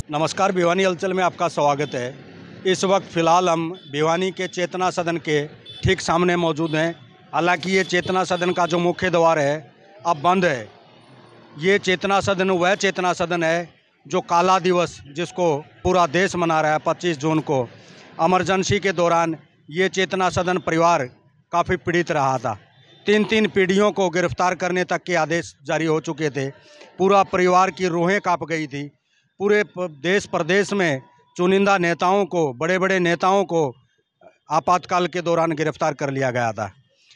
नमस्कार, भिवानी हलचल में आपका स्वागत है। इस वक्त फ़िलहाल हम भिवानी के चेतना सदन के ठीक सामने मौजूद हैं। हालांकि ये चेतना सदन का जो मुख्य द्वार है अब बंद है। ये चेतना सदन वह चेतना सदन है जो काला दिवस जिसको पूरा देश मना रहा है 25 जून को, इमरजेंसी के दौरान ये चेतना सदन परिवार काफ़ी पीड़ित रहा था। 3 पीढ़ियों को गिरफ्तार करने तक के आदेश जारी हो चुके थे। पूरा परिवार की रूहें काँप गई थी। पूरे देश प्रदेश में चुनिंदा नेताओं को, बड़े बड़े नेताओं को आपातकाल के दौरान गिरफ्तार कर लिया गया था।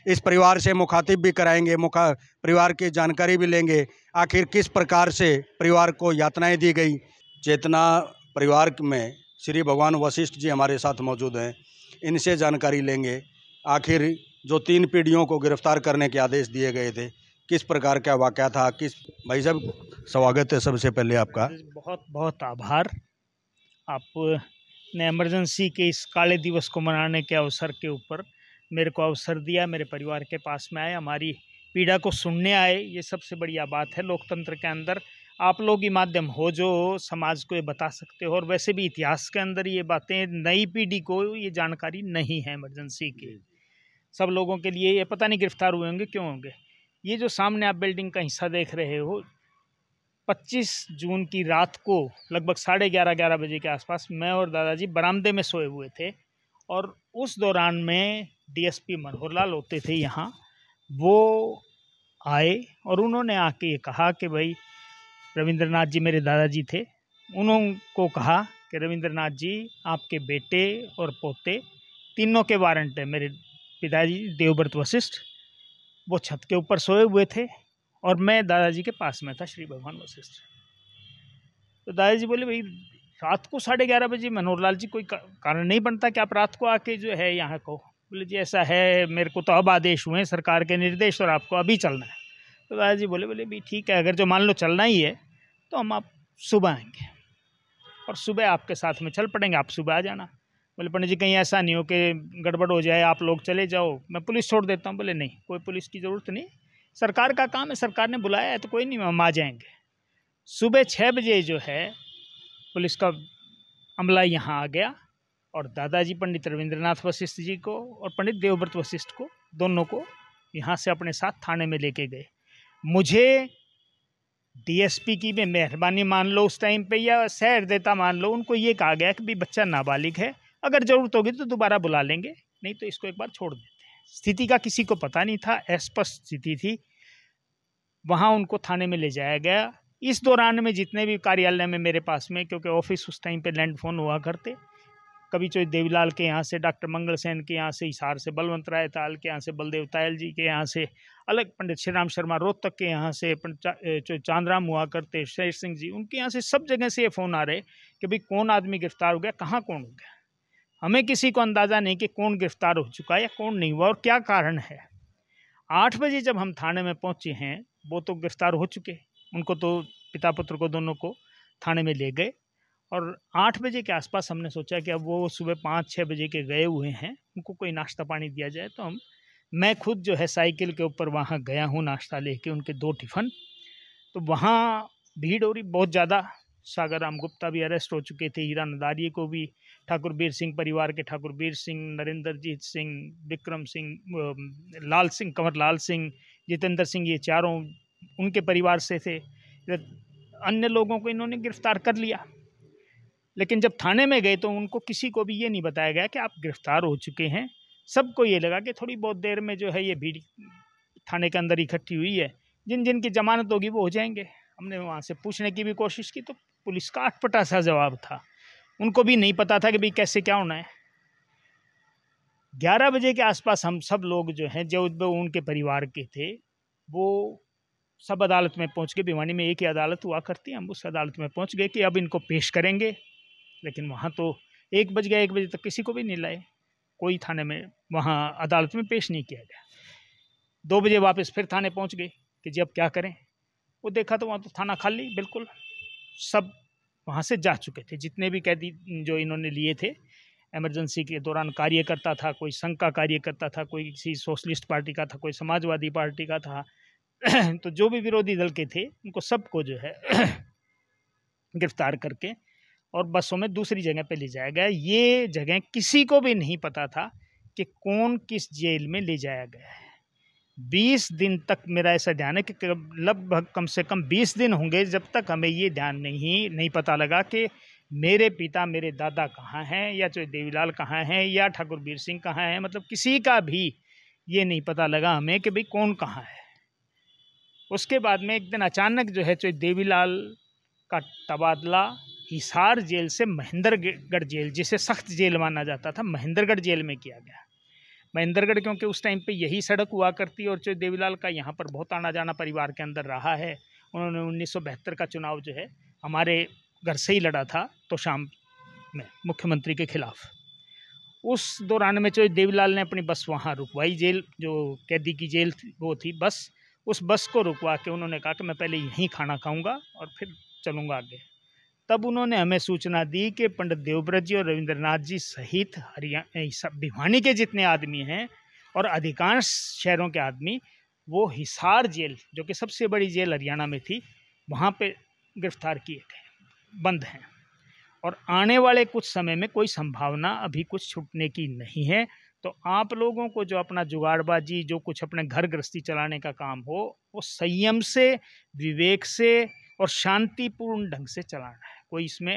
इस परिवार से मुखातिब भी कराएंगे, परिवार की जानकारी भी लेंगे, आखिर किस प्रकार से परिवार को यातनाएं दी गई। चेतना परिवार में श्री भगवान वशिष्ठ जी हमारे साथ मौजूद हैं, इनसे जानकारी लेंगे। आखिर जो 3 पीढ़ियों को गिरफ्तार करने के आदेश दिए गए थे, किस प्रकार का वाक़या था, किस भाई साहब स्वागत है सबसे पहले आपका। बहुत बहुत आभार। आपने इमरजेंसी के इस काले दिवस को मनाने के अवसर के ऊपर मेरे को अवसर दिया, मेरे परिवार के पास में आए, हमारी पीड़ा को सुनने आए। ये सबसे बढ़िया बात है लोकतंत्र के अंदर। आप लोग ही माध्यम हो जो समाज को ये बता सकते हो, और वैसे भी इतिहास के अंदर ये बातें नई पीढ़ी को ये जानकारी नहीं है इमरजेंसी की। सब लोगों के लिए ये पता नहीं गिरफ्तार हुए होंगे, क्यों होंगे। ये जो सामने आप बिल्डिंग का हिस्सा देख रहे हो, 25 जून की रात को लगभग 11:30 बजे के आसपास मैं और दादाजी बरामदे में सोए हुए थे, और उस दौरान में डीएसपी मनोहर लाल होते थे यहाँ, वो आए और उन्होंने आके ये कहा कि भाई रविंद्रनाथ जी मेरे दादाजी थे, उन्होंने कहा कि रविंद्रनाथ जी आपके बेटे और पोते तीनों के वारंट है। मेरे पिताजी देवव्रत वशिष्ठ वो छत के ऊपर सोए हुए थे और मैं दादाजी के पास में था, श्री भगवान वशिष्ठ। तो दादाजी बोले भाई रात को 11:30 बजे मनोहर लाल जी कोई कारण नहीं बनता कि आप रात को आके जो है यहाँ को। बोले जी ऐसा है, मेरे को तो अब आदेश हुए सरकार के निर्देश और आपको अभी चलना है। तो दादाजी बोले भी ठीक है, अगर जो मान लो चलना ही है तो हम आप सुबह आएंगे और सुबह आपके साथ में चल पड़ेंगे, आप सुबह आ जाना। बोले पंडित जी कहीं ऐसा नहीं हो कि गड़बड़ हो जाए, आप लोग चले जाओ, मैं पुलिस छोड़ देता हूँ। बोले नहीं, कोई पुलिस की ज़रूरत नहीं, सरकार का काम है, सरकार ने बुलाया है तो कोई नहीं, हम आ जाएंगे। सुबह 6 बजे जो है पुलिस का अमला यहाँ आ गया और दादाजी पंडित रविंद्रनाथ वशिष्ठ जी को और पंडित देवव्रत वशिष्ठ को, दोनों को यहाँ से अपने साथ थाने में लेके गए। मुझे डीएसपी की भी मेहरबानी मान लो उस टाइम पे, या शहर देता मान लो, उनको ये कहा गया कि भाई बच्चा नाबालिग है, अगर ज़रूरत होगी तो दोबारा बुला लेंगे, नहीं तो इसको एक बार छोड़ देते हैं। स्थिति का किसी को पता नहीं था, अस्पष्ट स्थिति थी। वहाँ उनको थाने में ले जाया गया। इस दौरान में जितने भी कार्यालय में मेरे पास में, क्योंकि ऑफिस उस टाइम पे लैंडफोन हुआ करते, कभी चौधरी देवीलाल के यहाँ से, डॉक्टर मंगल सेन के यहाँ से, हिसार से बलवंत राय ताल के यहाँ से, बलदेव तायल जी के यहाँ से, अलग पंडित श्री राम शर्मा रोहतक के यहाँ से, चांदराम हुआ करते, शेर सिंह जी, उनके यहाँ से, सब जगह से ये फ़ोन आ रहे कि भाई कौन आदमी गिरफ्तार हो गया, कहाँ कौन हो गया। हमें किसी को अंदाज़ा नहीं कि कौन गिरफ्तार हो चुका है या कौन नहीं हुआ और क्या कारण है। 8 बजे जब हम थाने में पहुँचे हैं, वो तो गिरफ्तार हो चुके, उनको तो पिता पुत्र को दोनों को थाने में ले गए। और 8 बजे के आसपास हमने सोचा कि अब वो सुबह 5-6 बजे के गए हुए हैं, उनको कोई नाश्ता पानी दिया जाए। तो मैं खुद जो है साइकिल के ऊपर वहाँ गया हूँ नाश्ता लेके, उनके 2 टिफ़िन। तो वहाँ भीड़ हो रही बहुत ज़्यादा। सागर राम गुप्ता भी अरेस्ट हो चुके थे, हीरा नदारिये को भी, ठाकुर बीर सिंह परिवार के ठाकुर बीर सिंह, नरेंद्रजीत सिंह, विक्रम सिंह, लाल सिंह, कंवर लाल सिंह, जितेंद्र सिंह, ये चारों उनके परिवार से थे। अन्य लोगों को इन्होंने गिरफ्तार कर लिया, लेकिन जब थाने में गए तो उनको किसी को भी ये नहीं बताया गया कि आप गिरफ्तार हो चुके हैं। सबको ये लगा कि थोड़ी बहुत देर में जो है ये भीड़ थाने के अंदर इकट्ठी हुई है, जिन जिन की जमानत होगी वो हो जाएंगे। हमने वहाँ से पूछने की भी कोशिश की तो पुलिस का अटपटा सा जवाब था, उनको भी नहीं पता था कि भाई कैसे क्या होना है। 11 बजे के आसपास हम सब लोग जो हैं, जो उनके परिवार के थे, वो सब अदालत में पहुंच गए। भिवानी में एक ही अदालत हुआ करती है, हम उस अदालत में पहुंच गए कि अब इनको पेश करेंगे। लेकिन वहाँ तो 1 बज गया, 1 बजे तक किसी को भी नहीं लाए, कोई थाने में वहाँ अदालत में पेश नहीं किया गया। 2 बजे वापस फिर थाने पहुँच गए कि जी अब क्या करें। वो देखा तो वहाँ तो थाना खाली, बिल्कुल सब वहाँ से जा चुके थे, जितने भी कैदी जो इन्होंने लिए थे। इमरजेंसी के दौरान कार्यकर्ता था, कोई संघ का कार्यकर्ता था, कोई किसी सोशलिस्ट पार्टी का था, कोई समाजवादी पार्टी का था। तो जो भी विरोधी दल के थे उनको सबको जो है गिरफ्तार करके और बसों में दूसरी जगह पे ले जाया गया। ये जगह किसी को भी नहीं पता था कि कौन किस जेल में ले जाया गया है। 20 दिन तक मेरा ऐसा ध्यान है कि लगभग कम से कम 20 दिन होंगे जब तक हमें ये ध्यान नहीं पता लगा कि मेरे पिता, मेरे दादा कहाँ हैं, या जो देवीलाल कहाँ हैं, या ठाकुर वीर सिंह कहाँ हैं। मतलब किसी का भी ये नहीं पता लगा हमें कि भाई कौन कहाँ है। उसके बाद में एक दिन अचानक जो है जो देवीलाल का तबादला हिसार जेल से महेंद्रगढ़ जेल, जिसे सख्त जेल माना जाता था, महेंद्रगढ़ जेल में किया गया। महेंद्रगढ़ क्योंकि उस टाइम पे यही सड़क हुआ करती, और जो देवीलाल का यहाँ पर बहुत आना जाना परिवार के अंदर रहा है। उन्होंने 1972 का चुनाव जो है हमारे घर से ही लड़ा था, तो शाम में मुख्यमंत्री के खिलाफ। उस दौरान में जो देवीलाल ने अपनी बस वहाँ रुकवाई, जेल जो कैदी की जेल थी वो थी बस। उस बस को रुकवा के उन्होंने कहा कि मैं पहले यहीं खाना खाऊंगा और फिर चलूँगा आगे। तब उन्होंने हमें सूचना दी कि पंडित देवव्रत जी और रविंद्रनाथ जी सहित भिवानी के जितने आदमी हैं और अधिकांश शहरों के आदमी वो हिसार जेल, जो कि सबसे बड़ी जेल हरियाणा में थी, वहाँ पे गिरफ्तार किए गए, बंद हैं। और आने वाले कुछ समय में कोई संभावना अभी कुछ छूटने की नहीं है। तो आप लोगों को जो अपना जुगाड़बाजी, जो कुछ अपने घर गृहस्थी चलाने का काम हो, वो संयम से, विवेक से और शांतिपूर्ण ढंग से चलाना है। कोई इसमें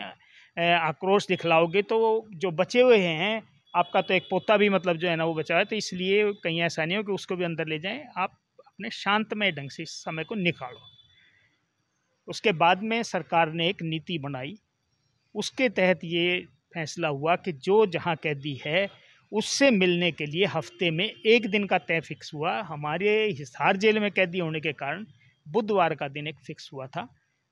आक्रोश दिखलाओगे तो जो बचे हुए हैं, आपका तो एक पोता भी मतलब जो है ना वो बचा है, तो इसलिए कहीं ऐसा नहीं हो कि उसको भी अंदर ले जाएं। आप अपने शांतमय ढंग से इस समय को निकालो। उसके बाद में सरकार ने एक नीति बनाई, उसके तहत ये फैसला हुआ कि जो जहाँ कैदी है उससे मिलने के लिए हफ्ते में एक दिन का तय फिक्स हुआ। हमारे हिसार जेल में कैदी होने के कारण बुधवार का दिन एक फिक्स हुआ था।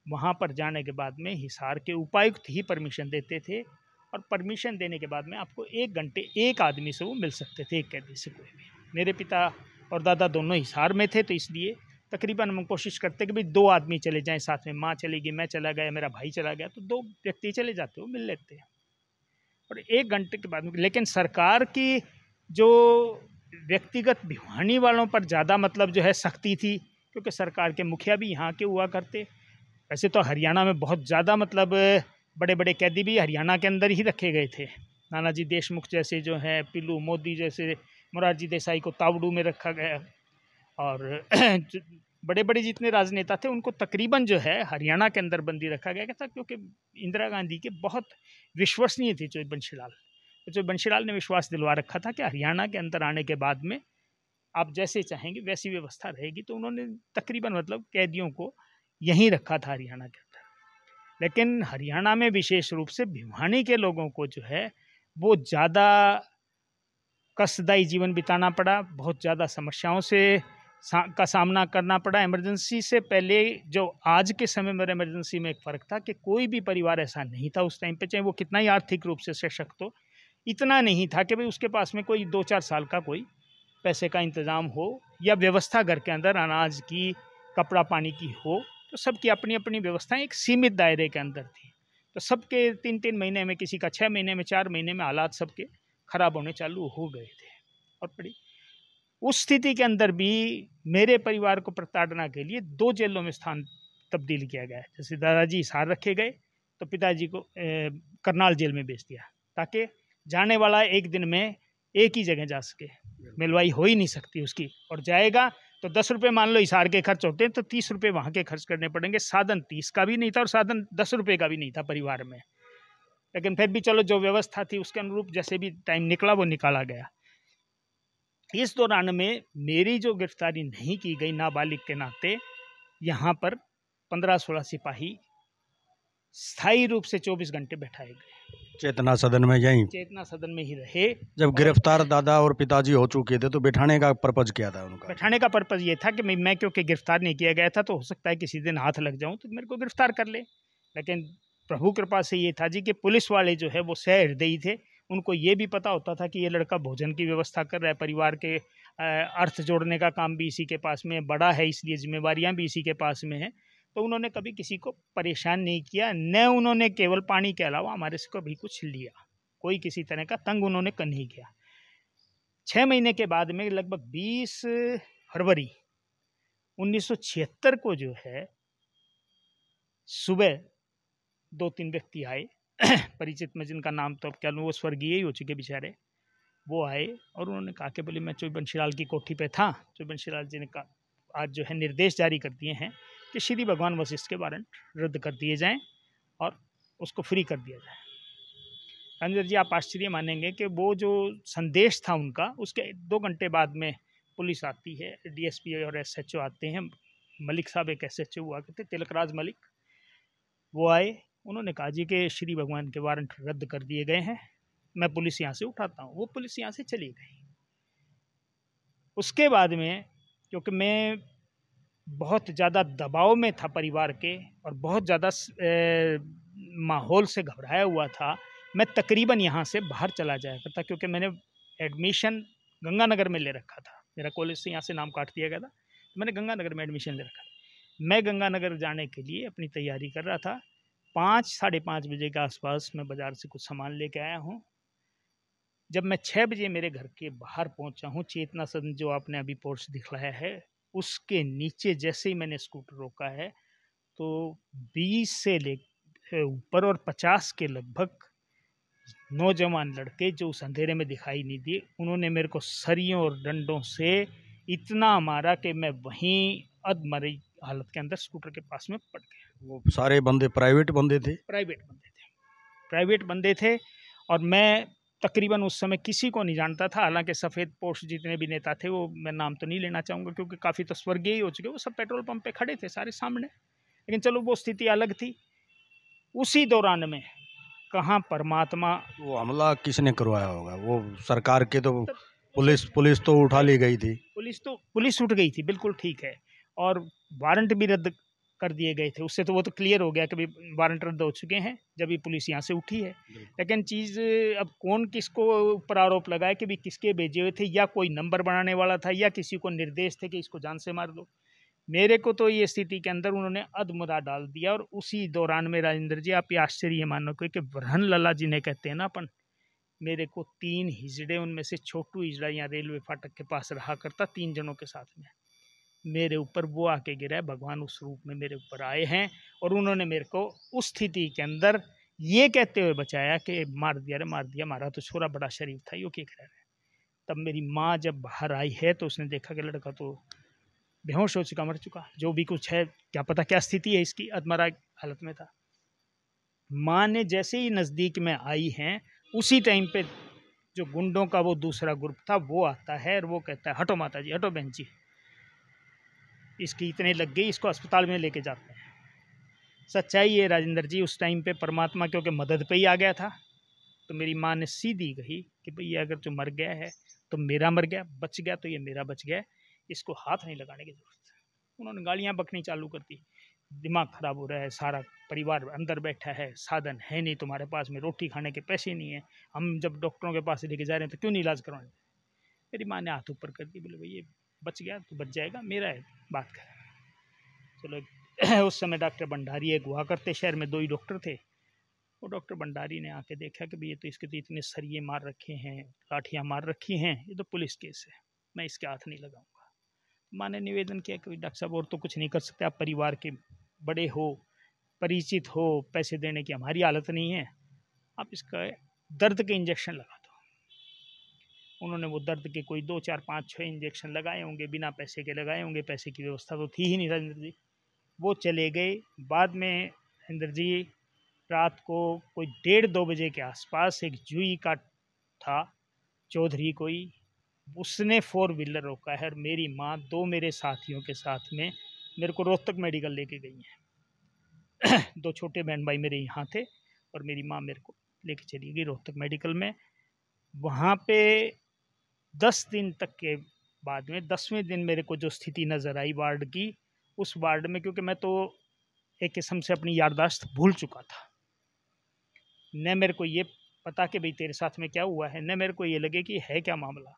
वहाँ पर जाने के बाद में हिसार के उपायुक्त ही परमिशन देते थे, और परमिशन देने के बाद में आपको 1 घंटे एक आदमी से वो मिल सकते थे, एक कैदी से कोई भी। मेरे पिता और दादा दोनों हिसार में थे, तो इसलिए तकरीबन हम कोशिश करते कि भाई 2 आदमी चले जाएं साथ में। माँ चलेगी, मैं चला गया, मेरा भाई चला गया, तो 2 व्यक्ति चले जाते, वो मिल लेते हैं। और 1 घंटे के बाद, लेकिन सरकार की जो व्यक्तिगत भिवानी वालों पर ज़्यादा मतलब जो है सख्ती थी, क्योंकि सरकार के मुखिया भी यहाँ के हुआ करते। वैसे तो हरियाणा में बहुत ज़्यादा मतलब बड़े बड़े कैदी भी हरियाणा के अंदर ही रखे गए थे। नानाजी देशमुख जैसे जो हैं, पिल्लू मोदी जैसे, मोरारजी देसाई को तावड़ू में रखा गया, और बड़े बड़े जितने राजनेता थे उनको तकरीबन जो है हरियाणा के अंदर बंदी रखा गया था, क्योंकि इंदिरा गांधी के बहुत विश्वसनीय थे चोई बंशीलाल। तो चोई बंशीलाल ने विश्वास दिलवा रखा था कि हरियाणा के अंदर आने के बाद में आप जैसे चाहेंगे वैसी व्यवस्था रहेगी। तो उन्होंने तकरीबन मतलब कैदियों को यहीं रखा था हरियाणा के अंदर। लेकिन हरियाणा में विशेष रूप से भिवानी के लोगों को जो है वो ज़्यादा कष्टदायी जीवन बिताना पड़ा, बहुत ज़्यादा समस्याओं से का सामना करना पड़ा। इमरजेंसी से पहले जो आज के समय में इमरजेंसी में एक फ़र्क था कि कोई भी परिवार ऐसा नहीं था उस टाइम पे, चाहे वो कितना ही आर्थिक रूप से सशक्त हो, इतना नहीं था कि भाई उसके पास में कोई 2-4 साल का कोई पैसे का इंतज़ाम हो, या व्यवस्था घर के अंदर अनाज की, कपड़ा पानी की हो। तो सबकी अपनी अपनी व्यवस्थाएं एक सीमित दायरे के अंदर थी। तो सबके 3-3 महीने में, किसी का 6 महीने में, 4 महीने में हालात सबके ख़राब होने चालू हो गए थे। और बड़ी उस स्थिति के अंदर भी मेरे परिवार को प्रताड़ना के लिए 2 जेलों में स्थान तब्दील किया गया। जैसे दादाजी हिसार रखे गए तो पिताजी को करनाल जेल में भेज दिया, ताकि जाने वाला एक दिन में एक ही जगह जा सके, मिलवाई हो ही नहीं सकती उसकी। और जाएगा तो 10 रुपये मान लो हिसार के खर्च होते हैं, तो 30 रुपये वहाँ के खर्च करने पड़ेंगे। साधन 30 का भी नहीं था और साधन 10 रुपये का भी नहीं था परिवार में। लेकिन फिर भी चलो, जो व्यवस्था थी उसके अनुरूप जैसे भी टाइम निकला वो निकाला गया। इस दौरान में मेरी जो गिरफ्तारी नहीं की गई नाबालिग के नाते, यहाँ पर 15-16 सिपाही स्थायी रूप से 24 घंटे बैठाए गए। चेतना सदन में यहीं, चेतना सदन में ही रहे। जब गिरफ्तार दादा और पिताजी हो चुके थे तो बैठाने का पर्पज क्या था उनका? बैठाने का पर्पज ये था कि मैं क्योंकि गिरफ्तार नहीं किया गया था, तो हो सकता है किसी दिन हाथ लग जाऊं तो मेरे को गिरफ्तार कर ले। लेकिन प्रभु कृपा से ये था जी कि पुलिस वाले जो है वो सहृदयी थे। उनको ये भी पता होता था कि ये लड़का भोजन की व्यवस्था कर रहा है, परिवार के अर्थ जोड़ने का काम भी इसी के पास में, बड़ा है इसलिए जिम्मेवारियां भी इसी के पास में है। तो उन्होंने कभी किसी को परेशान नहीं किया, न उन्होंने केवल पानी के अलावा हमारे से कभी कुछ लिया। कोई किसी तरह का तंग उन्होंने कर नहीं किया। 6 महीने के बाद में लगभग 20 फरवरी 1976 को जो है सुबह 2-3 व्यक्ति आए परिचित में जिनका नाम तो अब क्या लूँ, वो स्वर्गीय ही हो चुके बेचारे, वो आए और उन्होंने कहा कि बोले मैं चौबंशीलाल की कोठी पे था। चौबंशीलाल जी ने कहा आज जो है निर्देश जारी कर दिए हैं कि श्री भगवान वशिष्ठ के वारंट रद्द कर दिए जाएं और उसको फ्री कर दिया जाए। रंजन जी, आप आश्चर्य मानेंगे कि वो जो संदेश था उनका, उसके 2 घंटे बाद में पुलिस आती है, डीएसपी और एसएचओ आते हैं। मलिक साहब एक एसएचओ हुआ करते, तिलकराज मलिक, वो आए। उन्होंने कहा जी कि श्री भगवान के वारंट रद्द कर दिए गए हैं, मैं पुलिस यहाँ से उठाता हूँ। वो पुलिस यहाँ से चली गई। उसके बाद में क्योंकि मैं बहुत ज़्यादा दबाव में था परिवार के और बहुत ज़्यादा माहौल से घबराया हुआ था, मैं तकरीबन यहाँ से बाहर चला जाया करता, क्योंकि मैंने एडमिशन गंगानगर में ले रखा था। मेरा कॉलेज से यहाँ से नाम काट दिया गया था, तो मैंने गंगानगर में एडमिशन ले रखा था। मैं गंगानगर जाने के लिए अपनी तैयारी कर रहा था। 5-5:30 बजे के आसपास मैं बाज़ार से कुछ सामान लेके आया हूँ। जब मैं 6 बजे मेरे घर के बाहर पहुँचा हूँ, चेतना सदन जो आपने अभी पोर्च दिखलाया है, उसके नीचे जैसे ही मैंने स्कूटर रोका है तो 20 से ले ऊपर और 50 के लगभग नौजवान लड़के जो उस अंधेरे में दिखाई नहीं दिए, उन्होंने मेरे को सरियों और डंडों से इतना मारा कि मैं वहीं अधमरी हालत के अंदर स्कूटर के पास में पड़ गया। वो सारे बंदे प्राइवेट बंदे थे? प्राइवेट बंदे थे और मैं तकरीबन उस समय किसी को नहीं जानता था। हालांकि सफ़ेद पोस्ट जितने भी नेता थे, वो मैं नाम तो नहीं लेना चाहूँगा क्योंकि काफ़ी तो स्वर्गीय ही हो चुके, वो सब पेट्रोल पंप पे खड़े थे सारे सामने। लेकिन चलो वो स्थिति अलग थी। उसी दौरान में कहाँ परमात्मा, वो हमला किसने करवाया होगा? वो सरकार के तो पुलिस तो उठा ली गई थी। पुलिस उठ गई थी, बिल्कुल ठीक है। और वारंट भी रद्द कर दिए गए थे, उससे तो वो तो क्लियर हो गया कि भाई वारंट रद्द हो चुके हैं जब ये पुलिस यहाँ से उठी है। लेकिन चीज़ अब कौन किसको ऊपर आरोप लगाए कि भाई किसके भेजे हुए थे, या कोई नंबर बनाने वाला था, या किसी को निर्देश थे कि इसको जान से मार दो। मेरे को तो ये स्थिति के अंदर उन्होंने अधमुरा डाल दिया। और उसी दौरान में राजेंद्र जी, आप ये आश्चर्य मानो कि वरहन लला जी ने कहते हैं ना अपन, मेरे को 3 हिजड़े, उनमें से छोटू हिजड़ा यहाँ रेलवे फाटक के पास रहा करता 3 जनों के साथ में, मेरे ऊपर वो आके गिरा है। भगवान उस रूप में मेरे ऊपर आए हैं और उन्होंने मेरे को उस स्थिति के अंदर ये कहते हुए बचाया कि मार दिया रे मार दिया, मारा तो छोरा बड़ा शरीफ था, यो क्या कह रहा है। तब मेरी माँ जब बाहर आई है तो उसने देखा कि लड़का तो बेहोश हो चुका, मर चुका, जो भी कुछ है, क्या पता क्या स्थिति है इसकी, अधमरा हालत में था। माँ ने जैसे ही नज़दीक में आई हैं, उसी टाइम पे जो गुंडों का वो दूसरा ग्रुप था वो आता है और वो कहता है हटो माता जी, हटो बहन जी, इसकी इतने लग गई, इसको अस्पताल में लेके जाते हैं। सच्चाई है राजेंद्र जी, उस टाइम पे परमात्मा क्योंकि मदद पे ही आ गया था, तो मेरी माँ ने सीधी कही कि भैया अगर जो मर गया है तो मेरा मर गया, बच गया तो ये मेरा बच गया, इसको हाथ नहीं लगाने की जरूरत है। उन्होंने गालियाँ बकनी चालू कर दी, दिमाग ख़राब हो रहा है, सारा परिवार अंदर बैठा है, साधन है नहीं तुम्हारे पास में, रोटी खाने के पैसे नहीं है, हम जब डॉक्टरों के पास लेके जा रहे हैं तो क्यों नहीं इलाज करवाने। मेरी माँ ने हाथ ऊपर कर दी, बोले भैया बच गया तो बच जाएगा, मेरा है, बात कर। चलो उस समय डॉक्टर भंडारी एक हुआ करते, शहर में 2 ही डॉक्टर थे। वो डॉक्टर भंडारी ने आके देखा कि भैया तो इसके तो इतने सरिये मार रखे हैं, लाठियाँ मार रखी हैं, ये तो पुलिस केस है, मैं इसके हाथ नहीं लगाऊंगा। माँ ने निवेदन किया कि डॉक्टर साहब और तो कुछ नहीं कर सकते, आप परिवार के बड़े हो, परिचित हो, पैसे देने की हमारी हालत नहीं है, आप इसका दर्द के इंजेक्शन लगा दो। उन्होंने वो दर्द के कोई 2, 4, 5, 6 इंजेक्शन लगाए होंगे, बिना पैसे के लगाए होंगे, पैसे की व्यवस्था तो थी ही नहीं राजेंद्र जी। वो चले गए। बाद में इंद्र जी रात को कोई 1:30-2 बजे के आसपास एक जुई का था चौधरी कोई, उसने 4 व्हीलर रोका है और मेरी माँ 2 मेरे साथियों के साथ में मेरे को रोहतक मेडिकल लेके गई हैं। 2 छोटे बहन भाई मेरे यहाँ थे और मेरी माँ मेरे को लेके चली गई रोहतक मेडिकल में। वहाँ पे 10 दिन तक के बाद में 10वें दिन मेरे को जो स्थिति नज़र आई वार्ड की, उस वार्ड में क्योंकि मैं तो एक किस्म से अपनी याददाश्त भूल चुका था, न मेरे को ये पता कि भाई तेरे साथ में क्या हुआ है, न मेरे को ये लगे कि है क्या मामला।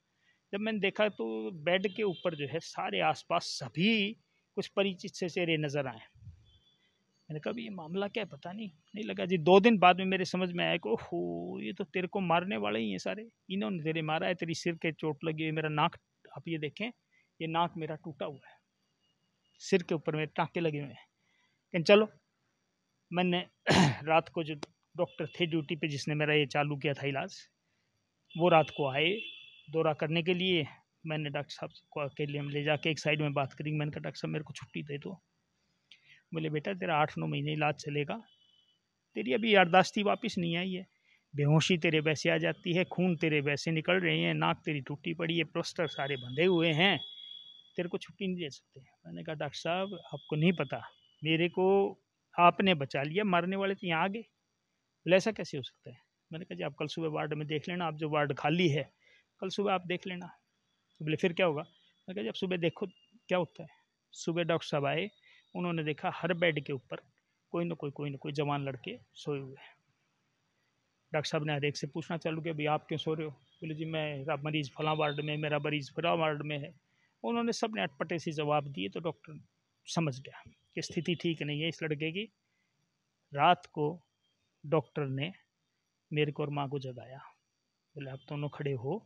जब मैंने देखा तो बेड के ऊपर जो है सारे आसपास सभी कुछ परिचित से चेहरे नज़र आए। मैंने कहा ये मामला क्या है, पता नहीं लगा जी। 2 दिन बाद में मेरे समझ में आया कि ओहो ये तो तेरे को मारने वाले ही हैं सारे, इन्होंने तेरे मारा है, तेरी सिर के चोट लगी है, मेरा नाक आप ये देखें, ये नाक मेरा टूटा हुआ है, सिर के ऊपर मेरे टाँके लगे हुए हैं। लेकिन चलो मैंने रात को जो डॉक्टर थे ड्यूटी पे जिसने मेरा ये चालू किया था इलाज, वो रात को आए दौरा करने के लिए। मैंने डॉक्टर साहब को अकेले हम ले जाके एक साइड में बात करी। मैंने कहा डॉक्टर साहब मेरे को छुट्टी दे दो। बोले बेटा तेरा 8-9 महीने इलाज चलेगा, तेरी अभी याददाश्ती वापस नहीं आई है, बेहोशी तेरे वैसे आ जाती है, खून तेरे वैसे निकल रहे हैं, नाक तेरी टूटी पड़ी है, प्लास्टर सारे बंधे हुए हैं, तेरे को छुट्टी नहीं दे सकते। मैंने कहा डॉक्टर साहब आपको नहीं पता, मेरे को आपने बचा लिया, मरने वाले तो यहाँ आ गए। बोले ऐसा कैसे हो सकता है? मैंने कहा जी आप कल सुबह वार्ड में देख लेना, आप जो वार्ड खाली है कल सुबह आप देख लेना। बोले फिर क्या होगा? मैंने कहा जी आप सुबह देखो क्या होता है। सुबह डॉक्टर साहब आए, उन्होंने देखा हर बेड के ऊपर कोई ना कोई जवान लड़के सोए हुए हैं। डॉक्टर साहब ने हर एक से पूछना चालू किया भाई आप क्यों सो रहे हो? बोले जी मेरा मरीज़ फलां वार्ड में, मेरा मरीज़ फलां वार्ड में है। उन्होंने सब ने अटपटे से जवाब दिए तो डॉक्टर समझ गया कि स्थिति ठीक नहीं है इस लड़के की। रात को डॉक्टर ने मेरे को और माँ को जगाया। बोले आप दोनों खड़े हो।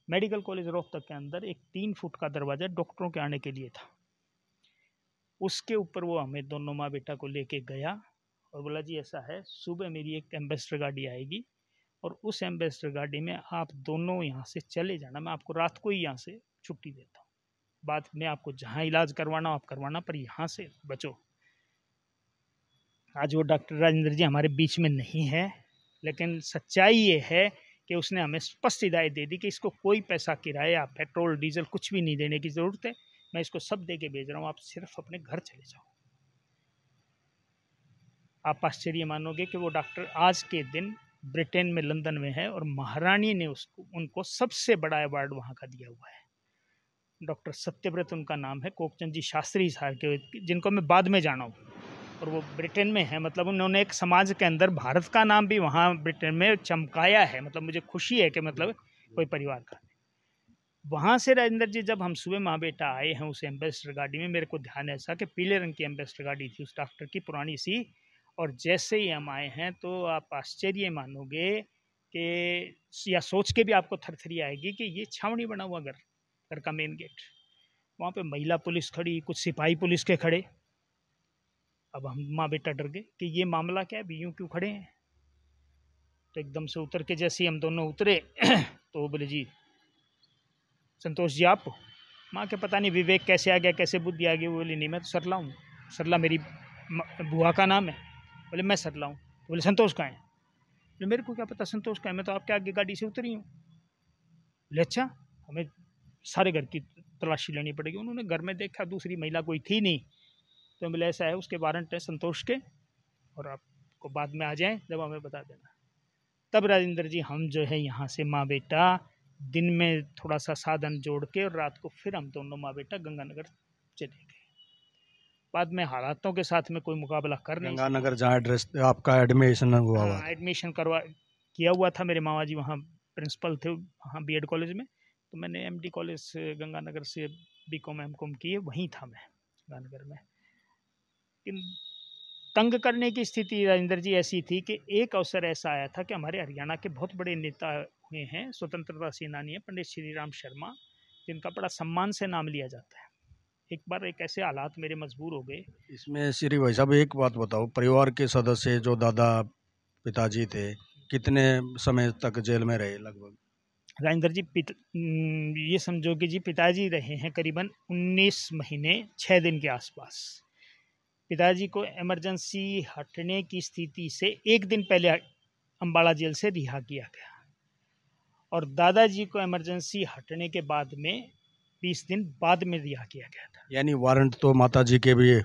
मेडिकल कॉलेज रोहतक के अंदर एक 3 फुट का दरवाज़ा डॉक्टरों के आने के लिए था, उसके ऊपर वो हमें दोनों माँ बेटा को लेके गया और बोला जी ऐसा है, सुबह मेरी एक एम्बेसडर गाड़ी आएगी और उस एम्बेसडर गाड़ी में आप दोनों यहाँ से चले जाना, मैं आपको रात को ही यहाँ से छुट्टी देता हूँ, बाद में आपको जहाँ इलाज करवाना आप करवाना, पर यहाँ से बचो। आज वो डॉक्टर राजेंद्र जी हमारे बीच में नहीं है, लेकिन सच्चाई ये है कि उसने हमें स्पष्ट हिदायत दे दी कि इसको कोई पैसा किराया पेट्रोल डीजल कुछ भी नहीं देने की ज़रूरत है, मैं इसको सब दे के भेज रहा हूँ, आप सिर्फ अपने घर चले जाओ। आप आश्चर्य मानोगे कि वो डॉक्टर आज के दिन ब्रिटेन में लंदन में है और महारानी ने उनको सबसे बड़ा अवार्ड वहाँ का दिया हुआ है। डॉक्टर सत्यव्रत उनका नाम है, कोकचंद जी शास्त्री साहब के, जिनको मैं बाद में जाना हूँ, और वो ब्रिटेन में है। मतलब उन्होंने एक समाज के अंदर भारत का नाम भी वहाँ ब्रिटेन में चमकाया है। मतलब मुझे खुशी है कि मतलब कोई परिवार का। वहाँ से राजेंद्र जी जब हम सुबह माँ बेटा आए हैं उस एम्बेसडर गाड़ी में, मेरे को ध्यान ऐसा कि पीले रंग की एम्बेसडर गाड़ी थी उस डॉक्टर की, पुरानी सी, और जैसे ही हम आए हैं तो आप आश्चर्य मानोगे कि या सोच के भी आपको थरथरी आएगी कि ये छावनी बना हुआ घर का मेन गेट, वहाँ पे महिला पुलिस खड़ी, कुछ सिपाही पुलिस के खड़े। अब हम माँ बेटा डर गए कि ये मामला क्या है, यूँ क्यों खड़े हैं। तो एकदम से उतर के जैसे हम दोनों उतरे तो बोले जी संतोष जी आप? माँ के पता नहीं विवेक कैसे आ गया, कैसे बुद्धि आ गई। वो बोली नहीं मैं तो सरला हूँ, सरला मेरी बुआ का नाम है। बोले मैं सरला हूँ। बोले संतोष कहाँ है? बोले मेरे को क्या पता संतोष कहाँ है, मैं तो आपके आगे गाड़ी से उतरी हूँ। बोले अच्छा, हमें सारे घर की तलाशी लेनी पड़ेगी। उन्होंने घर में देखा दूसरी महिला कोई थी नहीं, तो बोले ऐसा है उसके वारंट है संतोष के, और आपको बाद में आ जाएं जब हमें बता देना। तब राजेंद्र जी हम जो है यहाँ से माँ बेटा दिन में थोड़ा सा साधन जोड़ के और रात को फिर हम दोनों माँ बेटा गंगानगर चले गए। बाद में हालातों के साथ में कोई मुकाबला कर नहीं सका। गंगानगर जहाँ एड्रेस आपका एडमिशन हुआ हुआ हाँ एडमिशन किया हुआ था। मेरे मामा जी वहाँ प्रिंसिपल थे वहाँ बीएड कॉलेज में, तो मैंने एमडी कॉलेज से गंगानगर से बीकॉम एमकॉम किए, वहीं था मैं गंगानगर में। लेकिन तंग करने की स्थिति राजेंद्र जी ऐसी थी कि एक अवसर ऐसा आया था कि हमारे हरियाणा के बहुत बड़े नेता हुए हैं, स्वतंत्रता सेनानी है पंडित श्री राम शर्मा, जिनका बड़ा सम्मान से नाम लिया जाता है। एक बार एक ऐसे हालात मेरे मजबूर हो गए। इसमें श्री भाई साहब एक बात बताओ, परिवार के सदस्य जो दादा पिताजी थे कितने समय तक जेल में रहे लगभग? राजेंद्र जी ये समझो कि जी पिताजी रहे हैं करीबन 19 महीने 6 दिन के आसपास। पिताजी को इमरजेंसी हटने की स्थिति से एक दिन पहले अम्बाला जेल से रिहा किया गया, और दादाजी को इमरजेंसी हटने के बाद में 20 दिन बाद में रिहा किया गया था। यानी वारंट तो माताजी के भी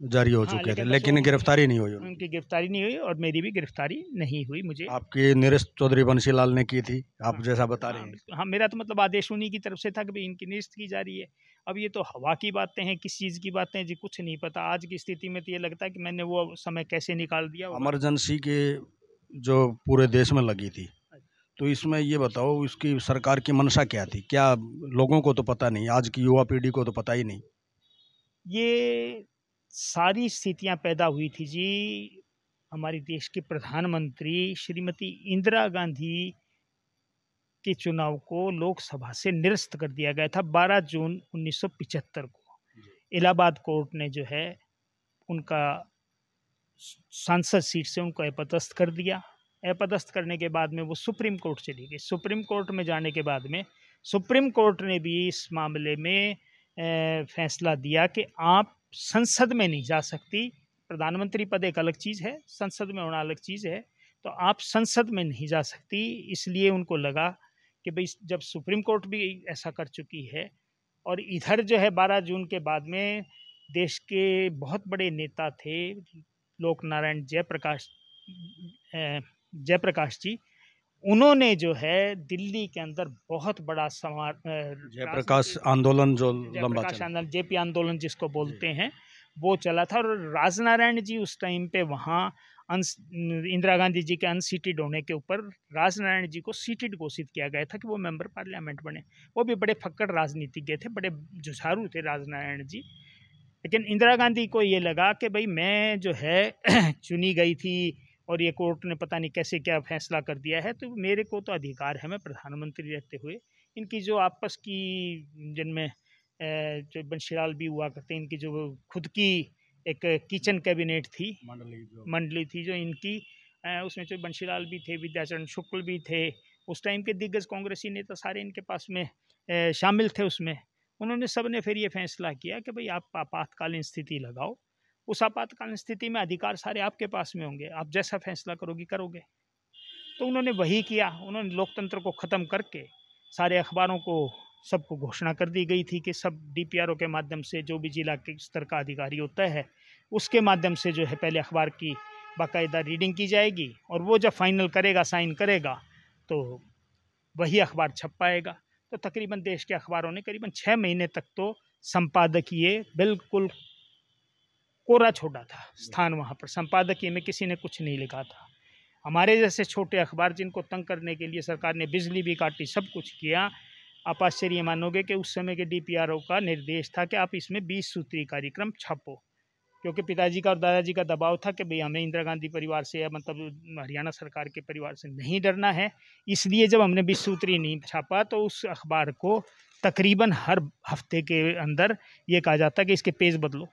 जारी हो हाँ, चुके थे, लेकिन गिरफ्तारी नहीं हुई उनकी गिरफ्तारी नहीं हुई और मेरी भी गिरफ्तारी नहीं हुई। मुझे आपकी निरस्त चौधरी बंसीलाल ने की थी, आप हाँ, जैसा बता रहे हाँ, हैं। हाँ मेरा तो मतलब आदेश उन्हीं की तरफ से था कि भाई इनकी निरस्त की जा रही है। अब ये तो हवा की बातें हैं, किस चीज़ की बातें हैं जी कुछ नहीं पता। आज की स्थिति में तो ये लगता है कि मैंने वो समय कैसे निकाल दिया होगा। इमरजेंसी के जो पूरे देश में लगी थी, तो इसमें ये बताओ इसकी सरकार की मंशा क्या थी? क्या लोगों को तो पता नहीं, आज की युवा पीढ़ी को तो पता ही नहीं। ये सारी स्थितियां पैदा हुई थी जी हमारी देश की प्रधानमंत्री श्रीमती इंदिरा गांधी के चुनाव को लोकसभा से निरस्त कर दिया गया था 12 जून 1975 को। इलाहाबाद कोर्ट ने जो है उनका सांसद सीट से उनको अपदस्थ कर दिया। अपदस्थ करने के बाद में वो सुप्रीम कोर्ट चली गई। सुप्रीम कोर्ट में जाने के बाद में सुप्रीम कोर्ट ने भी इस मामले में फैसला दिया कि आप संसद में नहीं जा सकती। प्रधानमंत्री पद एक अलग चीज़ है, संसद में होना अलग चीज़ है। तो आप संसद में नहीं जा सकती। इसलिए उनको लगा कि भाई जब सुप्रीम कोर्ट भी ऐसा कर चुकी है और इधर जो है 12 जून के बाद में देश के बहुत बड़े नेता थे, लोक नारायण जयप्रकाश जी, उन्होंने जो है दिल्ली के अंदर बहुत बड़ा जयप्रकाश आंदोलन जो लंबा चला, जेपी आंदोलन जिसको बोलते हैं, वो चला था। और राजनारायण जी उस टाइम पे वहाँ इंदिरा गांधी जी के अनसीटेड होने के ऊपर राजनारायण जी को सीटेड घोषित किया गया था कि वो मेंबर पार्लियामेंट बने। वो भी बड़े फक्कड़ राजनीतिज्ञ थे, बड़े जुझारू थे राजनारायण जी। लेकिन इंदिरा गांधी को ये लगा कि भाई मैं जो है चुनी गई थी और ये कोर्ट ने पता नहीं कैसे क्या फैसला कर दिया है, तो मेरे को तो अधिकार है, मैं प्रधानमंत्री रहते हुए इनकी जो आपस की जिनमें जो बंशीलाल भी हुआ करते, इनकी जो खुद की एक किचन कैबिनेट थी, मंडली थी जो इनकी, उसमें जो बंशीलाल भी थे, विद्याचरण शुक्ल भी थे, उस टाइम के दिग्गज कांग्रेसी नेता सारे इनके पास में शामिल थे उसमें। उन्होंने सब ने फिर ये फैसला किया कि भाई आप आपातकालीन स्थिति लगाओ, उस आपातकालीन स्थिति में अधिकार सारे आपके पास में होंगे, आप जैसा फैसला करोगी करोगे। तो उन्होंने वही किया। उन्होंने लोकतंत्र को ख़त्म करके सारे अखबारों को सबको घोषणा कर दी गई थी कि सब डीपीआरओ के माध्यम से जो भी जिला के स्तर का अधिकारी होता है उसके माध्यम से जो है पहले अखबार की बाकायदा रीडिंग की जाएगी और वो जब फाइनल करेगा, साइन करेगा, तो वही अखबार छप पाएगा। तो तकरीबन देश के अखबारों ने करीबन 6 महीने तक तो संपादकीय बिल्कुल कोरा छोड़ा था स्थान। वहाँ पर संपादकीय में किसी ने कुछ नहीं लिखा था। हमारे जैसे छोटे अखबार जिनको तंग करने के लिए सरकार ने बिजली भी काटी, सब कुछ किया। आप आश्चर्य मानोगे कि उस समय के डीपीआरओ का निर्देश था कि आप इसमें 20 सूत्री कार्यक्रम छापो, क्योंकि पिताजी का और दादाजी का दबाव था कि भाई हमें इंदिरा गांधी परिवार से या मतलब हरियाणा सरकार के परिवार से नहीं डरना है। इसलिए जब हमने 20 सूत्री नहीं छापा तो उस अखबार को तकरीबन हर हफ्ते के अंदर ये कहा जाता कि इसके पेज बदलो।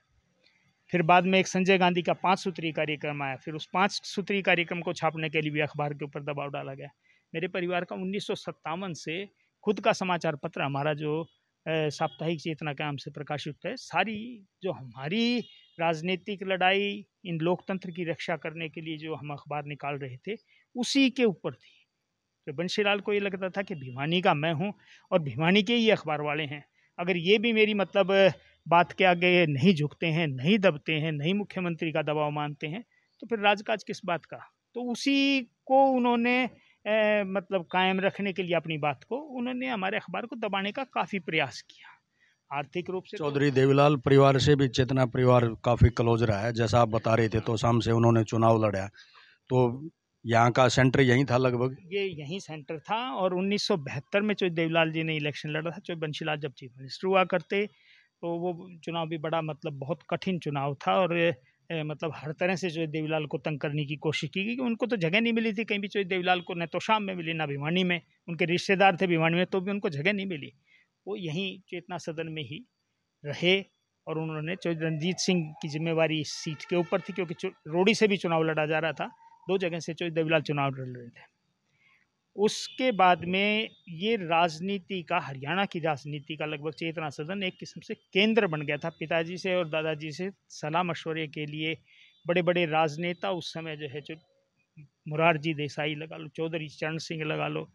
फिर बाद में एक संजय गांधी का 5 सूत्री कार्यक्रम आया, फिर उस 5 सूत्री कार्यक्रम को छापने के लिए भी अखबार के ऊपर दबाव डाला गया। मेरे परिवार का 1957 से खुद का समाचार पत्र हमारा जो साप्ताहिक चेतना के नाम से प्रकाशित है, सारी जो हमारी राजनीतिक लड़ाई इन लोकतंत्र की रक्षा करने के लिए जो हम अखबार निकाल रहे थे उसी के ऊपर थी। तो बंशीलाल को ये लगता था कि भिवानी का मैं हूँ और भिवानी के ही अखबार वाले हैं, अगर ये भी मेरी मतलब बात के आगे नहीं झुकते हैं, नहीं दबते हैं, नहीं मुख्यमंत्री का दबाव मानते हैं, तो फिर राजकाज किस बात का। तो उसी को उन्होंने मतलब कायम रखने के लिए अपनी बात को उन्होंने हमारे अखबार को दबाने का काफ़ी प्रयास किया। आर्थिक रूप से चौधरी देवीलाल परिवार से भी चेतना परिवार काफ़ी क्लोज रहा है, जैसा आप बता रहे थे। तो शाम से उन्होंने चुनाव लड़ा, तो यहाँ का सेंटर यहीं था लगभग, ये यहीं सेंटर था। और 1972 में चौधरी देवीलाल जी ने इलेक्शन लड़ा था। चौधरी बंशीलाल जब चीफ मिनिस्टर हुआ करते तो वो चुनाव भी बड़ा मतलब बहुत कठिन चुनाव था और मतलब हर तरह से चौधरी देवीलाल को तंग करने की कोशिश की गई कि उनको तो जगह नहीं मिली थी कहीं भी। चौधरी देवीलाल को न तो शाम में मिली, ना भिवानी में, उनके रिश्तेदार थे भिवानी में, तो भी उनको जगह नहीं मिली। वो यहीं चेतना सदन में ही रहे और उन्होंने चौधरी रणजीत सिंह की जिम्मेवारी इस सीट के ऊपर थी, क्योंकि रोडी से भी चुनाव लड़ा जा रहा था, 2 जगह से चौधरी देवीलाल चुनाव लड़ रहे थे। उसके बाद में ये राजनीति का, हरियाणा की राजनीति का लगभग चेतना सदन एक किस्म से केंद्र बन गया था। पिताजी से और दादाजी से सलाह मशवरे के लिए बड़े बड़े राजनेता उस समय जो है, जो मुरारजी देसाई लगा लो, चौधरी चरण सिंह लगा लो,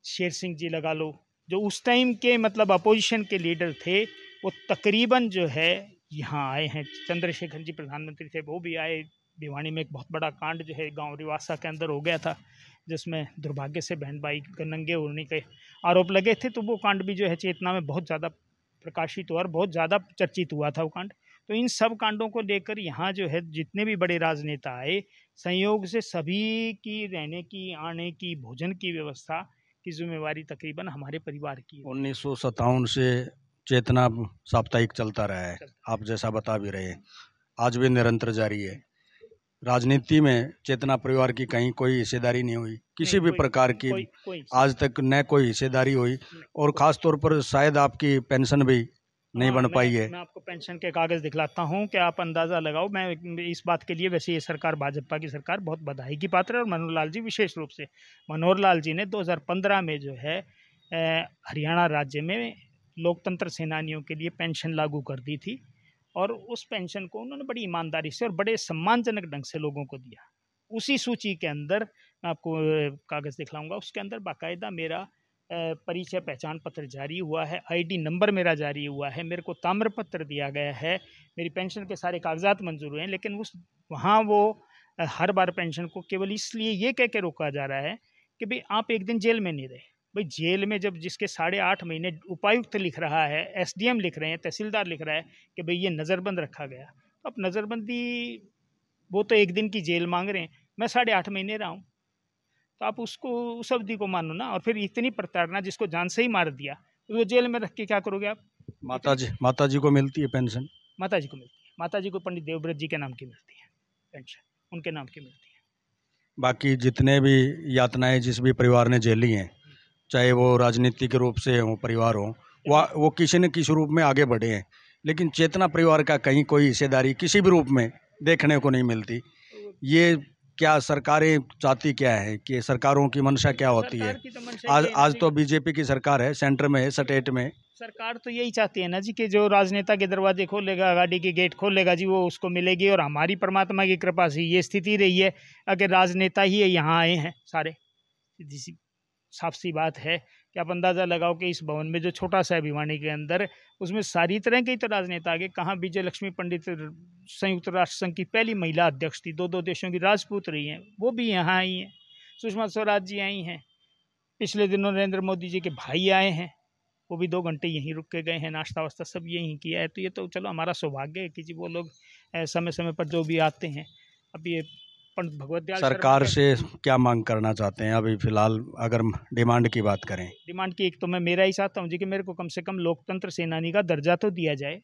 शेर सिंह जी लगा लो, जो उस टाइम के मतलब अपोजिशन के लीडर थे, वो तकरीबन जो है यहाँ आए हैं। चंद्रशेखर जी प्रधानमंत्री थे, वो भी आए। भिवानी में एक बहुत बड़ा कांड जो है गांव रिवासा के अंदर हो गया था, जिसमें दुर्भाग्य से बहन भाई के नंगे होने के आरोप लगे थे। तो वो कांड भी जो है चेतना में बहुत ज़्यादा प्रकाशित हुआ और बहुत ज़्यादा चर्चित हुआ था वो कांड। तो इन सब कांडों को लेकर यहाँ जो है जितने भी बड़े राजनेता आए, संयोग से सभी की रहने की, आने की, भोजन की व्यवस्था की जिम्मेवारी तकरीबन हमारे परिवार की। 1957 से चेतना साप्ताहिक चलता रहा है, आप जैसा बता भी रहे हैं, आज भी निरंतर जारी है। राजनीति में चेतना परिवार की कहीं कोई हिस्सेदारी नहीं हुई, किसी भी प्रकार की कोई आज तक न कोई हिस्सेदारी हुई। और ख़ास तौर पर शायद आपकी पेंशन भी नहीं बन पाई है। मैं आपको पेंशन के कागज़ दिखलाता हूँ कि आप अंदाज़ा लगाओ। मैं इस बात के लिए वैसे ये सरकार, भाजपा की सरकार, बहुत बधाई की पात्र है, और मनोहर लाल जी विशेष रूप से। मनोहर लाल जी ने 2015 में जो है हरियाणा राज्य में लोकतंत्र सेनानियों के लिए पेंशन लागू कर दी थी, और उस पेंशन को उन्होंने बड़ी ईमानदारी से और बड़े सम्मानजनक ढंग से लोगों को दिया। उसी सूची के अंदर मैं आपको कागज़ दिखलाऊंगा, उसके अंदर बाकायदा मेरा परिचय पहचान पत्र जारी हुआ है, आईडी नंबर मेरा जारी हुआ है, मेरे को ताम्रपत्र दिया गया है, मेरी पेंशन के सारे कागजात मंजूर हुए हैं। लेकिन वहाँ वो हर बार पेंशन को केवल इसलिए ये कह के रोका जा रहा है कि भाई आप एक दिन जेल में नहीं रहे। भाई जेल में जब जिसके 8.5 महीने उपायुक्त लिख रहा है, एसडीएम लिख रहे हैं, तहसीलदार लिख रहा है कि भाई ये नज़रबंद रखा गया, तो अब नज़रबंदी, वो तो एक दिन की जेल मांग रहे हैं, मैं 8.5 महीने रहा हूँ, तो आप उसको, उस अवधि को मानो ना। और फिर इतनी प्रताड़ना, जिसको जान से ही मार दिया, तो वो जेल में रख के क्या करोगे आप? माता जी को मिलती है पेंशन? माता जी को मिलती है, माता जी को पंडित देवव्रत जी के नाम की मिलती है पेंशन, उनके नाम की मिलती है। बाकी जितने भी यातनाएं जिस भी परिवार ने झेली हैं, चाहे वो राजनीतिक रूप से हो, परिवार हो, वो किसी न किसी रूप में आगे बढ़े हैं, लेकिन चेतना परिवार का कहीं कोई हिस्सेदारी किसी भी रूप में देखने को नहीं मिलती। ये क्या सरकारें चाहती क्या है, कि सरकारों की मंशा क्या होती है? आज तो बीजेपी की सरकार है, सेंटर में है, स्टेट में। सरकार तो यही चाहती है ना जी कि जो राजनेता के दरवाजे खोलेगा, गाड़ी के गेट खोलेगा जी, वो उसको मिलेगी। और हमारी परमात्मा की कृपा से ये स्थिति रही है, अगर राजनेता ही यहाँ आए हैं सारे, साफ सी बात है कि आप अंदाज़ा लगाओ कि इस भवन में जो छोटा सा है भिवानी के अंदर, उसमें सारी तरह के तो राजनेता आगे। कहाँ विजय लक्ष्मी पंडित संयुक्त राष्ट्र संघ की पहली महिला अध्यक्ष थी, 2 देशों की राजपूत रही हैं, वो भी यहाँ आई हैं। सुषमा स्वराज जी आई हैं, पिछले दिनों नरेंद्र मोदी जी के भाई आए हैं, वो भी 2 घंटे यहीं रुक के गए हैं, नाश्ता वास्ता सब यहीं किया है। तो ये तो चलो हमारा सौभाग्य है कि जी वो लोग समय समय पर जो भी आते हैं। अब ये पंडित भगवत दयाल सरकार से क्या मांग करना चाहते हैं अभी फिलहाल, अगर डिमांड की बात करें? डिमांड की एक तो मैं मेरा ही चाहता हूँ जी कि मेरे को कम से कम लोकतंत्र सेनानी का दर्जा तो दिया जाए।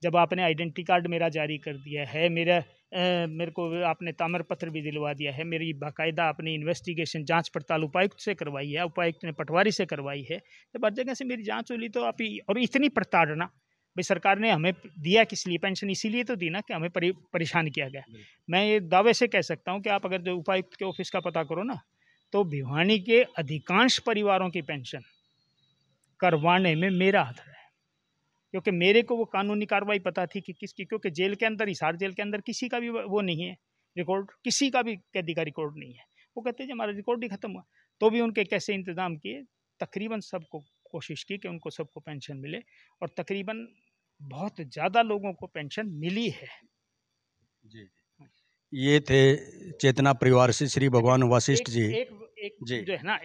जब आपने आइडेंटिटी कार्ड मेरा जारी कर दिया है, मेरे को आपने ताम्रपत्र भी दिलवा दिया है, मेरी बाकायदा आपने इन्वेस्टिगेशन जांच पड़ताल उपायुक्त से करवाई है, उपायुक्त ने पटवारी से करवाई है, जब हर जगह से मेरी जांच हुई, तो आप और इतनी प्रताड़ना, भाई सरकार ने हमें दिया किस लिए पेंशन? इसीलिए तो दी ना कि हमें परेशान किया गया। मैं ये दावे से कह सकता हूँ कि आप अगर जो उपायुक्त के ऑफिस का पता करो ना, तो भिवानी के अधिकांश परिवारों की पेंशन करवाने में मेरा हाथ रहा है, क्योंकि मेरे को वो कानूनी कार्रवाई पता थी कि किसकी, क्योंकि जेल के अंदर, हिसार जेल के अंदर किसी का भी वो नहीं है रिकॉर्ड, किसी का भी कैदी का रिकॉर्ड नहीं है। वो कहते हैं हमारा रिकॉर्ड ही खत्म हुआ, तो भी उनके कैसे इंतजाम किए, तकरीबन सबको कोशिश की कि उनको सबको पेंशन मिले, और तकरीबन बहुत ज़्यादा लोगों को पेंशन मिली है जी। ये थे चेतना परिवार से श्री भगवान वशिष्ठ जी। एक जी जो है ना,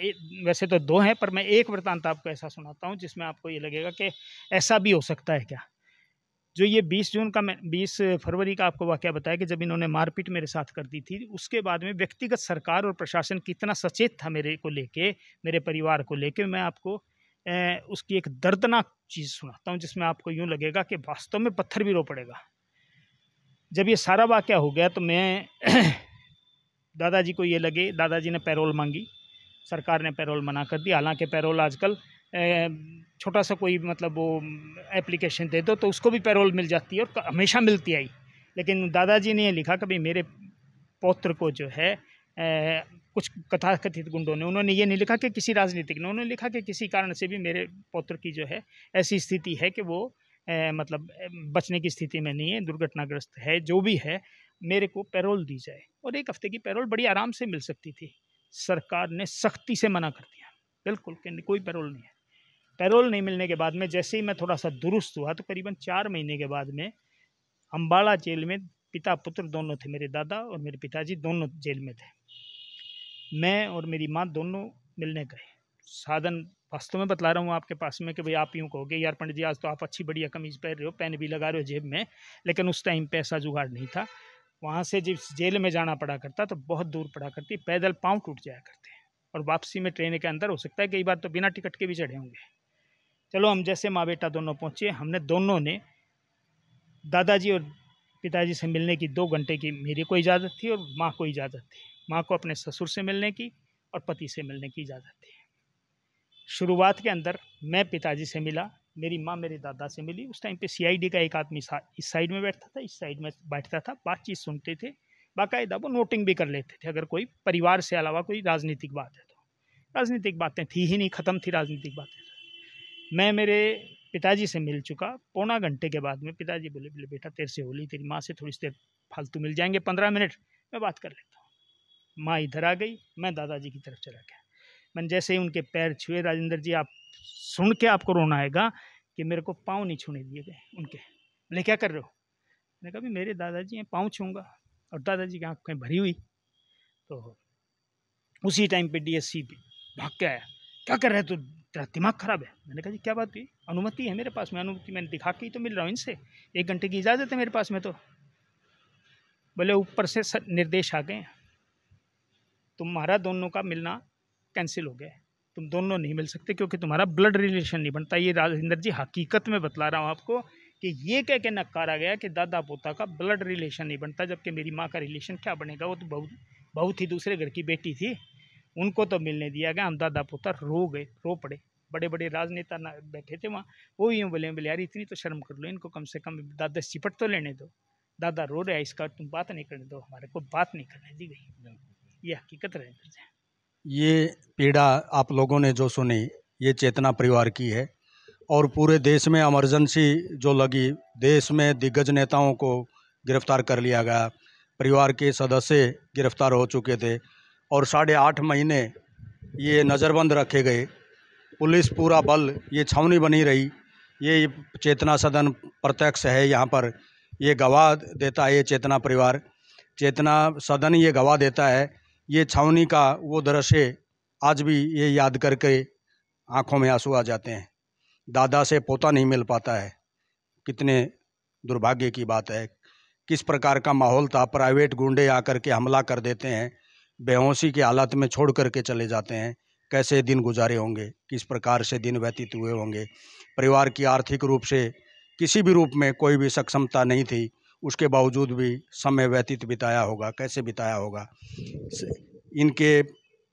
वैसे तो 2 हैं, पर मैं एक वृतांत आपको ऐसा सुनाता हूँ जिसमें आपको ये लगेगा कि ऐसा भी हो सकता है क्या। जो ये 20 फरवरी का आपको वाकया बताया कि जब इन्होंने मारपीट मेरे साथ कर दी थी, उसके बाद में व्यक्तिगत सरकार और प्रशासन कितना सचेत था मेरे को लेके, मेरे परिवार को लेके, मैं आपको उसकी एक दर्दनाक चीज़ सुनाता हूँ जिसमें आपको यूँ लगेगा कि वास्तव में पत्थर भी रो पड़ेगा। जब ये सारा वाकया हो गया तो मैं दादाजी को ये लगे, दादाजी ने पैरोल मांगी, सरकार ने पैरोल मना कर दी। हालांकि पैरोल आजकल छोटा सा कोई मतलब वो एप्लीकेशन दे दो तो उसको भी पैरोल मिल जाती है, और हमेशा मिलती आई। लेकिन दादाजी ने ये लिखा कि भाई मेरे पौत्र को जो है कुछ कथाकथित गुंडों ने, उन्होंने ये नहीं लिखा कि किसी राजनीतिक ने, उन्होंने लिखा कि किसी कारण से भी मेरे पौत्र की जो है ऐसी स्थिति है कि वो मतलब बचने की स्थिति में नहीं है, दुर्घटनाग्रस्त है, जो भी है, मेरे को पैरोल दी जाए। और 1 हफ्ते की पैरोल बड़ी आराम से मिल सकती थी। सरकार ने सख्ती से मना कर दिया, बिल्कुल कि कोई पैरोल नहीं है। पैरोल नहीं मिलने के बाद में जैसे ही मैं थोड़ा सा दुरुस्त हुआ, तो करीबन 4 महीने के बाद में अम्बाला जेल में पिता पुत्र दोनों थे, मेरे दादा और मेरे पिताजी दोनों जेल में थे। मैं और मेरी माँ दोनों मिलने गए। साधन वास्तव में बतला रहा हूँ आपके पास में कि भाई आप यूँ कहोगे यार पंडित जी आज तो आप अच्छी बढ़िया कमीज़ पहन रहे हो, पेन भी लगा रहे हो जेब में, लेकिन उस टाइम पे ऐसा जुगाड़ नहीं था। वहाँ से जिस जेल में जाना पड़ा करता तो बहुत दूर पड़ा करती, पैदल पाँव टूट जाया करते, और वापसी में ट्रेन के अंदर हो सकता है कई बार तो बिना टिकट के भी चढ़े होंगे। चलो हम जैसे माँ बेटा दोनों पहुँचे, हमने दोनों ने दादाजी और पिताजी से मिलने की 2 घंटे की मेरी को इजाज़त थी और माँ को इजाज़त थी। माँ को अपने ससुर से मिलने की और पति से मिलने की इजाज़त थी। शुरुआत के अंदर मैं पिताजी से मिला, मेरी माँ मेरे दादा से मिली। उस टाइम पे सीआईडी का एक आदमी इस साइड में बैठता था, इस साइड में बैठता था, बातचीत सुनते थे, बाकायदा वो नोटिंग भी कर लेते थे अगर कोई परिवार से अलावा कोई राजनीतिक बात है तो। राजनीतिक बातें थी ही नहीं, ख़त्म थी राजनीतिक बातें। मैं मेरे पिताजी से मिल चुका, पौना घंटे के बाद में पिताजी बोले बोले बेटा तेरे से होली, तेरी माँ से थोड़ी सी देर फालतू मिल जाएंगे, 15 मिनट मैं बात कर लेता हूँ। माँ इधर आ गई, मैं दादाजी की तरफ चला गया। मैंने जैसे ही उनके पैर छुए, राजेंद्र जी आप सुन के आपको रोना आएगा कि मेरे को पाँव नहीं छूने दिए गए उनके। बोले क्या कर रहे हो? मैंने कहा भी मेरे दादाजी हैं, पाँव छूँगा। और दादाजी की आँखें भरी हुई। तो उसी टाइम पे डीएससी भाग के आया, क्या कर रहे है तू, तेरा दिमाग खराब है? मैंने कहा जी क्या बात हुई? अनुमति है मेरे पास में, अनुमति मैंने दिखा के ही तो मिल रहा हूँ इनसे, 1 घंटे की इजाज़त है मेरे पास में। तो बोले ऊपर से निर्देश आ गए, तुम्हारा दोनों का मिलना कैंसिल हो गया, तुम दोनों नहीं मिल सकते क्योंकि तुम्हारा ब्लड रिलेशन नहीं बनता। ये राजेंद्र जी हकीकत में बतला रहा हूँ आपको कि ये कह के नकारा गया कि दादा पोता का ब्लड रिलेशन नहीं बनता, जबकि मेरी माँ का रिलेशन क्या बनेगा, वो तो बहुत ही दूसरे घर की बेटी थी, उनको तो मिलने दिया गया। हम दादा पोता रो गए, रो पड़े। बड़े बड़े राजनेता बैठे थे वहाँ, वो यूँ बोले यार इतनी तो शर्म कर लो इनको, कम से कम दादा चिपट तो लेने दो, दादा रो रहे हैं इसका तुम बात नहीं करने दो, हमारे को बात नहीं करने दी गई। ये हकीकत रहे। ये पीड़ा आप लोगों ने जो सुनी ये चेतना परिवार की है, और पूरे देश में इमरजेंसी जो लगी, देश में दिग्गज नेताओं को गिरफ्तार कर लिया गया, परिवार के सदस्य गिरफ्तार हो चुके थे, और 8.5 महीने ये नज़रबंद रखे गए। पुलिस पूरा बल, ये छावनी बनी रही। ये चेतना सदन प्रत्यक्ष है यहाँ पर, ये गवाह देता है, ये चेतना परिवार, चेतना सदन ये गवाह देता है। ये छावनी का वो दृश्य आज भी ये याद करके आंखों में आंसू आ जाते हैं। दादा से पोता नहीं मिल पाता है, कितने दुर्भाग्य की बात है। किस प्रकार का माहौल था, प्राइवेट गुंडे आकर के हमला कर देते हैं, बेहोशी की हालत में छोड़ करके चले जाते हैं। कैसे दिन गुजारे होंगे, किस प्रकार से दिन व्यतीत हुए होंगे। परिवार की आर्थिक रूप से किसी भी रूप में कोई भी सक्षमता नहीं थी, उसके बावजूद भी समय व्यतीत बिताया होगा, कैसे बिताया होगा। इनके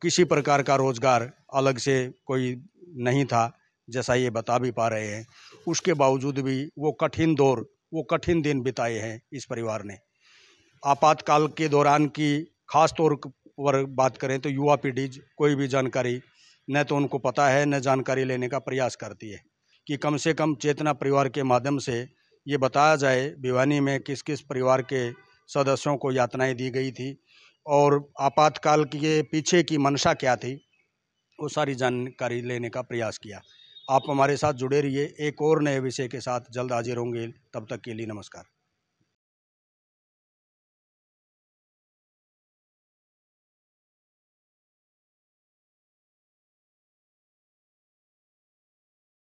किसी प्रकार का रोजगार अलग से कोई नहीं था, जैसा ये बता भी पा रहे हैं। उसके बावजूद भी वो कठिन दौर, वो कठिन दिन बिताए हैं इस परिवार ने। आपातकाल के दौरान की खास तौर पर बात करें तो युवा पीढ़ी कोई भी जानकारी न तो उनको पता है, न जानकारी लेने का प्रयास करती है कि कम से कम चेतना परिवार के माध्यम से ये बताया जाए भिवानी में किस किस परिवार के सदस्यों को यातनाएं दी गई थी और आपातकाल के पीछे की मंशा क्या थी, वो सारी जानकारी लेने का प्रयास किया। आप हमारे साथ जुड़े रहिए, एक और नए विषय के साथ जल्द हाजिर होंगे। तब तक के लिए नमस्कार।